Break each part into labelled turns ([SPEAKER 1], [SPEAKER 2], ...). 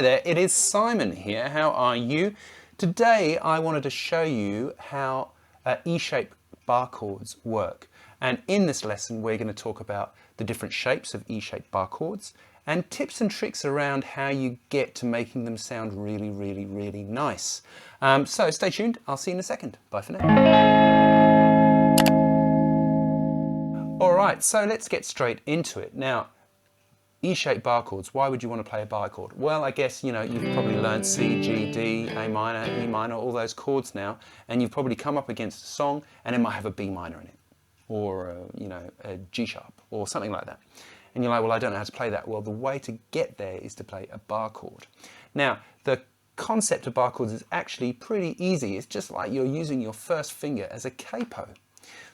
[SPEAKER 1] Hi there, it is Simon here. How are you? Today I wanted to show you how E-shaped bar chords work. And in this lesson we're going to talk about the different shapes of E-shaped bar chords and tips and tricks around how you get to making them sound really nice. So stay tuned, I'll see you in a second. Bye for now. Alright, so let's get straight into it. Now, E-shaped bar chords, why would you want to play a bar chord? Well, I guess, you know, you've probably learned C, G, D, A minor, E minor, all those chords now, and you've probably come up against a song and it might have a B minor in it, or, you know, a G sharp, or something like that. And you're like, well, I don't know how to play that. Well, the way to get there is to play a bar chord. Now, the concept of bar chords is actually pretty easy. It's just like you're using your first finger as a capo.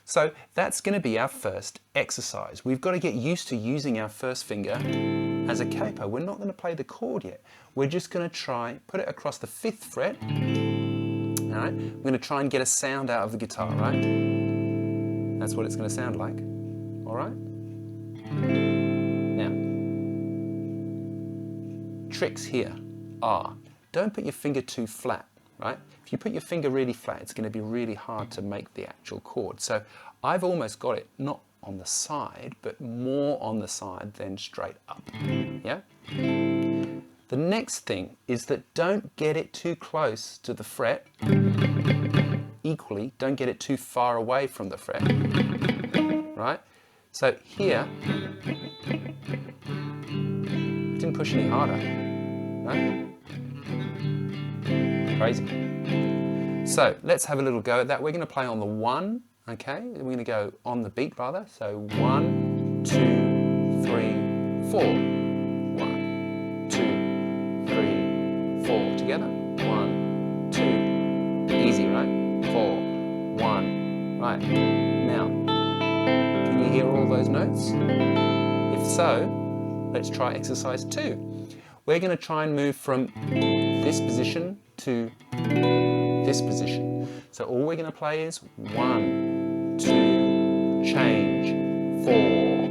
[SPEAKER 1] So that's going to be our first exercise. We've got to get used to using our first finger as a capo. We're not going to play the chord yet. We're just going to try, put it across the 5th fret. All right, we're going to try and get a sound out of the guitar, right? That's what it's going to sound like. All right? Now, tricks here are, don't put your finger too flat, right? If you put your finger really flat, it's going to be really hard to make the actual chord. So I've almost got it not on the side, but more on the side than straight up. Yeah? The next thing is that don't get it too close to the fret. Equally, don't get it too far away from the fret. Right? So here, didn't push any harder. Right? Crazy. So let's have a little go at that. We're going to play on the 1, okay? We're going to go on the beat rather. So 1, 2, 3, 4. 1, 2, 3, 4. Together. 1, 2. Easy, right? 4, 1. Right. Now, can you hear all those notes? If so, let's try exercise 2. We're going to try and move from this position to this position. So all we're going to play is 1, 2, change, 4,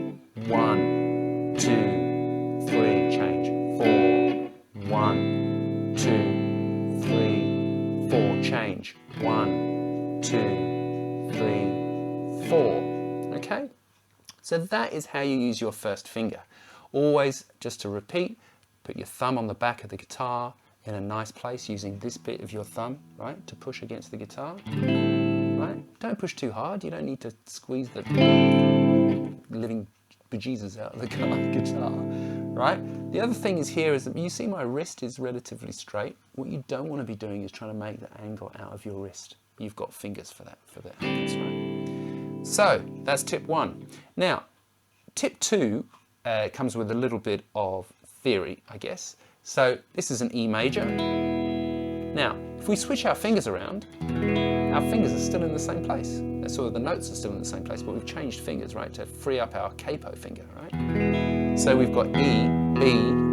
[SPEAKER 1] 1, 2, 3, change, 4, 1, 2, 3, 4, change, 1, 2, 3, 4. Okay? So that is how you use your first finger. Always, just to repeat, put your thumb on the back of the guitar in a nice place using this bit of your thumb, right, to push against the guitar, right? Don't push too hard. You don't need to squeeze the living bejesus out of the guitar, right? The other thing is here is that you see my wrist is relatively straight. What you don't want to be doing is trying to make the angle out of your wrist. You've got fingers for that, for the angles, right? So that's tip 1. Now, tip 2 comes with a little bit of theory, I guess. So this is an E major. Now, if we switch our fingers around, our fingers are still in the same place. So the notes are still in the same place, but we've changed fingers, right, to free up our capo finger, right? So we've got E, B,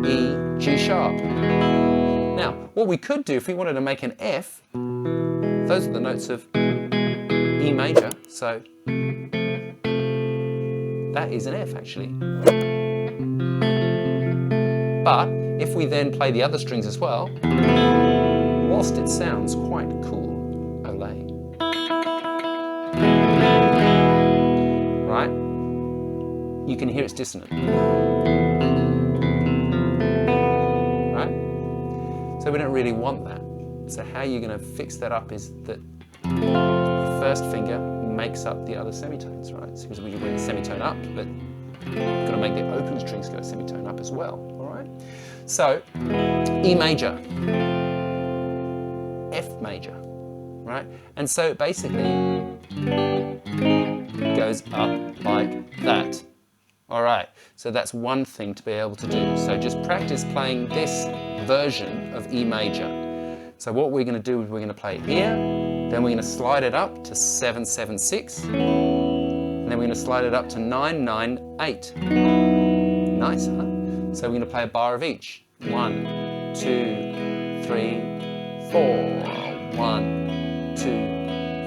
[SPEAKER 1] E, G sharp. Now, what we could do if we wanted to make an F, those are the notes of E major, so that is an F actually. But if we then play the other strings as well, whilst it sounds quite cool, olé, right? You can hear it's dissonant, right? So we don't really want that. So how you're going to fix that up is that the first finger makes up the other semitones, right? So because we went semitone up, but you've got to make the open strings go semitone up as well, all right? So, E major, F major, right? And so it basically goes up like that. All right, so that's one thing to be able to do. So just practice playing this version of E major. So what we're going to do is we're going to play it here, then we're going to slide it up to 7-7-6, and then we're going to slide it up to 9-9-8. Nice, huh? So we're going to play a bar of each. 1, 2, 3, 4. 1, 2,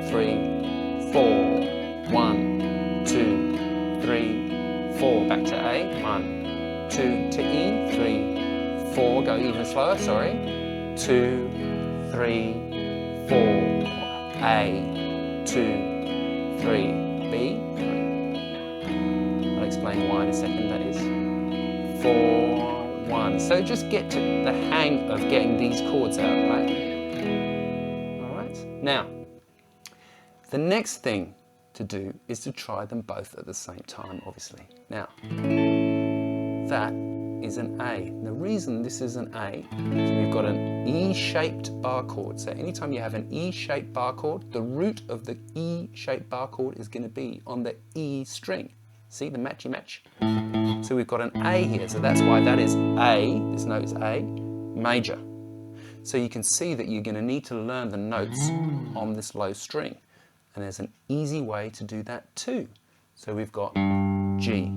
[SPEAKER 1] 3, 4. 1, 2, 3, 4. Back to A. 1, 2 to E. 3, 4, go even slower, sorry. 2, 3, 4, A, 2, 3, B, 3. I'll explain why in a second, that is. 4, 1. So just get to the hang of getting these chords out, right? All right. Now, the next thing to do is to try them both at the same time, obviously. Now, that is an A. The reason this is an A is we've got an E-shaped bar chord. So anytime you have an E-shaped bar chord, the root of the E-shaped bar chord is going to be on the E string. See the matchy match? So we've got an A here, so that's why that is A, this note is A, major. So you can see that you're going to need to learn the notes on this low string. And there's an easy way to do that too. So we've got G,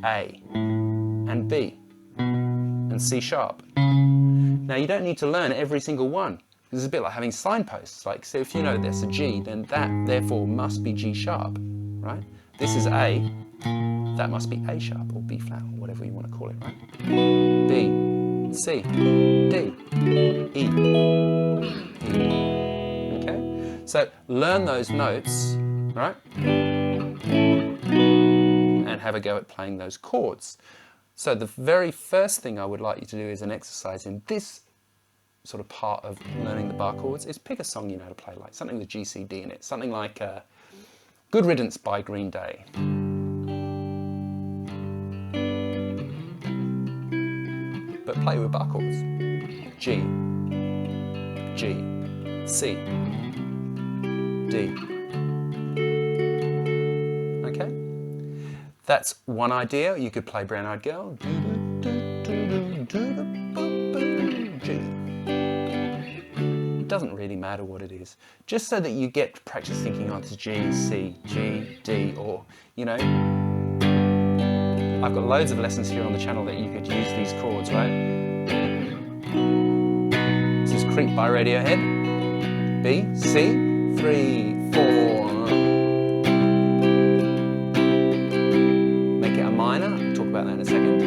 [SPEAKER 1] A, and B, and C sharp. Now you don't need to learn every single one. This is a bit like having signposts. Like, so if you know that's a G, then that therefore must be G sharp, right? This is A, that must be A sharp or B flat or whatever you want to call it, right? B, C, D, E, E. Okay? So learn those notes, right? And have a go at playing those chords. So the very first thing I would like you to do is an exercise in this sort of part of learning the bar chords is pick a song you know how to play, like something with G, C, D in it. Something like Good Riddance by Green Day. But play with bar chords. G, G, C, D. Okay? That's one idea. You could play Brown Eyed Girl. G. It doesn't really matter what it is. Just so that you get practice thinking on to G, C, G, D, or, you know, I've got loads of lessons here on the channel that you could use these chords, right? This is Creep by Radiohead. B, C, 3, 4. Make it a minor. I'll talk about that in a second.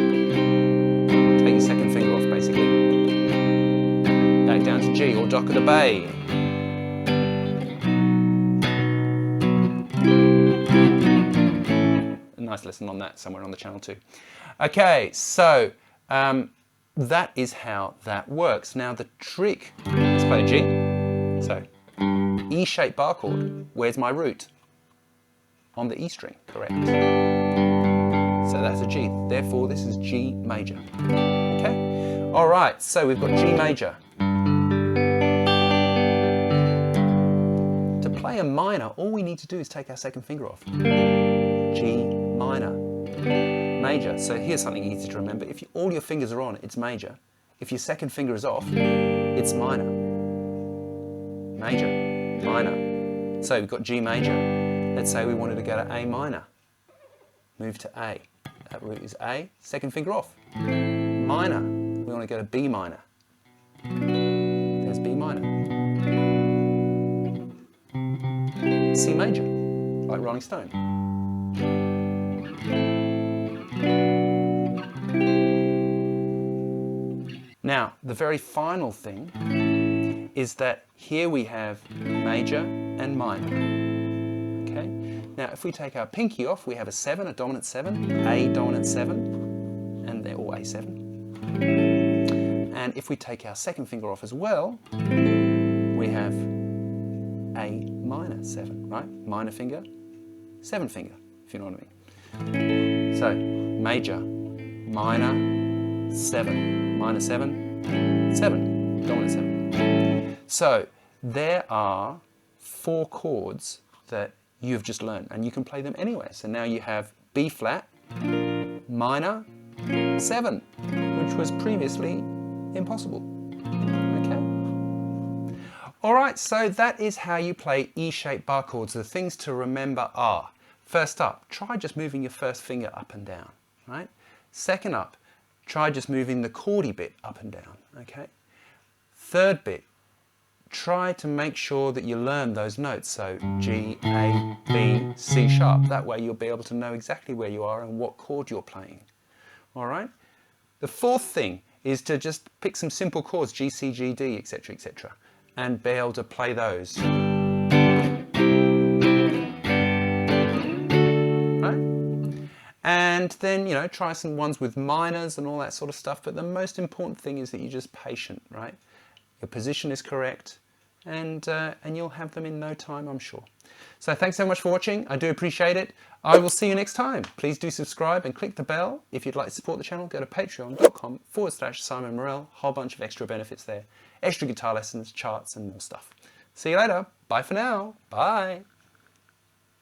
[SPEAKER 1] Take your second finger off, basically. Back down to G, or Dock of the Bay. Nice lesson on that somewhere on the channel too. Okay, so that is how that works. Now the trick, let's play a G. So E-shaped bar chord, where's my root? On the E string, correct. So that's a G, therefore this is G major. Okay, all right, so we've got G major. To play a minor, all we need to do is take our second finger off. G minor, major. So here's something easy to remember. If all your fingers are on, it's major. If your second finger is off, it's minor. Major, minor. So we've got G major. Let's say we wanted to go to A minor. Move to A. That root is A, second finger off. Minor. We want to go to B minor. There's B minor. C major, like Rolling Stone. Now, the very final thing is that here we have major and minor. Okay? Now, if we take our pinky off, we have a 7, a dominant 7, A dominant 7, and they're all A7. And if we take our second finger off as well, we have A minor 7, right? Minor finger, 7 finger, if you know what I mean. So, major, minor, 7, minor 7, 7, dominant 7. So, there are 4 chords that you've just learned, and you can play them anywhere. So now you have B flat, minor, 7, which was previously impossible. Okay? All right, so that is how you play E-shaped bar chords. The things to remember are, first up, try just moving your first finger up and down, right? Second up, try just moving the chordy bit up and down, okay? Third bit, try to make sure that you learn those notes. So G, A, B, C sharp. That way you'll be able to know exactly where you are and what chord you're playing. All right? The fourth thing is to just pick some simple chords, G, C, G, D, etc., etc., and be able to play those. And then, you know, try some ones with minors and all that sort of stuff. But the most important thing is that you're just patient, right? Your position is correct, and you'll have them in no time, I'm sure. So thanks so much for watching. I do appreciate it. I will see you next time. Please do subscribe and click the bell. If you'd like to support the channel, go to patreon.com/Simon Morell. Whole bunch of extra benefits there. Extra guitar lessons, charts, and more stuff. See you later. Bye for now. Bye.